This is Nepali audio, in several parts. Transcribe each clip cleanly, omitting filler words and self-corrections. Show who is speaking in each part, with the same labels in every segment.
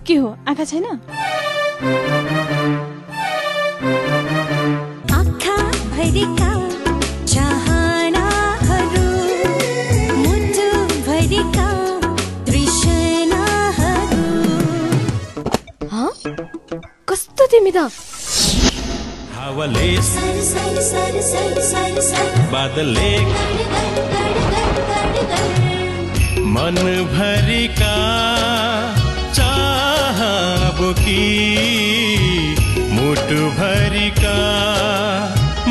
Speaker 1: के हो आँखा छैन?
Speaker 2: आँखा भरिका चाहनाहरू, मुटु भरिका तृष्णाहरू।
Speaker 1: कस्तो तिमी त
Speaker 3: हावाले बादलले मन भरिका चाहबो कि मुटु भरिका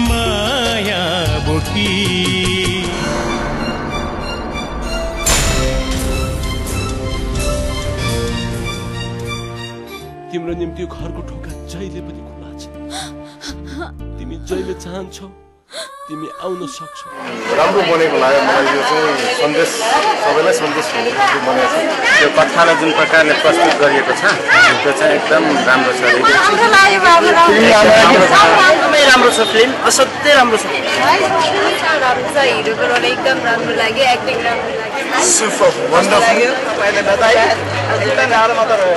Speaker 3: माया बोकी। तिम्रो निम्ति घरको ढोका जहिले पनि खुला छ। तिमी जहिले चाहन्छौ तिमी आउन सक्छौ।
Speaker 4: राम्रो बनेको लाग्यो मलाई। यो चाहिँ सन्देश सबैलाई सन्देश बनेको छ। यो कथालाई जुन प्रकारले प्रस्तुत गरिएको छ त्यो चाहिँ एकदम राम्रो छ। एकदमै राम्रो छ फिल्म, असाध्यै राम्रो छ।
Speaker 5: हिरोको रोल एकदम राम्रो लाग्यो, एक्टिङ राम्रो लाग्यो।
Speaker 4: Super wonderful. तपाईले बताइ एकदम राम्रो मात्र हो।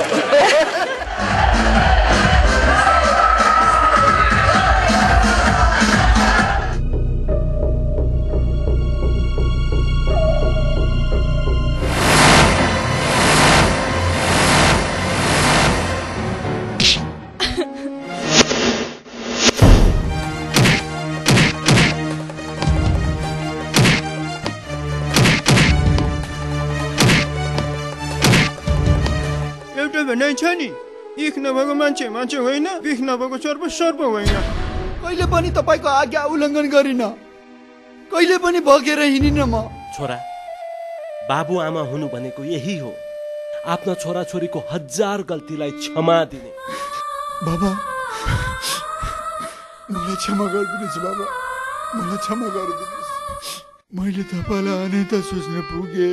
Speaker 6: भनाइ छ नि, इख नभएको मान्छे मान्छे होइन, बिख नभएको सर्प सर्प होइन।
Speaker 7: कहिले पनि तपाईको आज्ञा उल्लङ्घन गरिन, कहिले पनि भगेर हिँडिन म।
Speaker 3: छोरा, बाबु आमा हुनु भनेको यही हो, आफ्ना छोरा छोरीको 1000 गल्तीलाई क्षमा दिने।
Speaker 7: बाबा मलाई क्षमा गरिदिनुहोस् बाबा, मलाई क्षमा गरिदिनुहोस्। मैले तपाईँलाई अनेक सोच्न पुगे।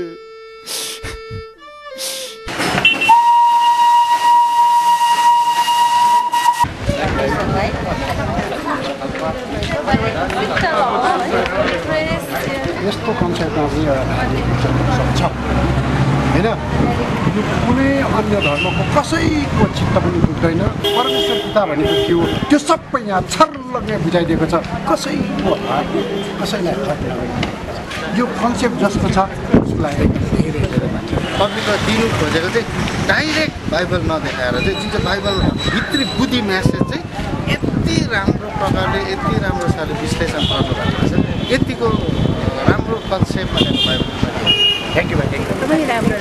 Speaker 8: यस्तो कन्सेप्टमा पनि सक्छ होइन। यो कुनै अन्य धर्मको कसैको चित्त पनि दुख्दैन। परमेश्वर पिता भनेको के हो त्यो सबै यहाँ छर्लङ्गै बुझाइदिएको छ। कसैको कसैलाई हट नगर्नु। यो कन्सेप्ट जस्तो छ उसलाई धेरै धेरै मान्छ।
Speaker 9: पब्लिकलाई दिनु खोजेको चाहिँ डाइरेक्ट बाइबल नदेखाएर चाहिँ जुन चाहिँ बाइबल भित्री बुद्धि म्यासेज चाहिँ यति राम्रो प्रकारले यति राम्रोसँगले विश्लेषण गर्नुभएको छ। यतिको राम्रो कन्सेप्ट भनेको बाइबल। थ्याङ्क यू भाइ, थ्याङ्क यू।
Speaker 5: एकदमै राम्रो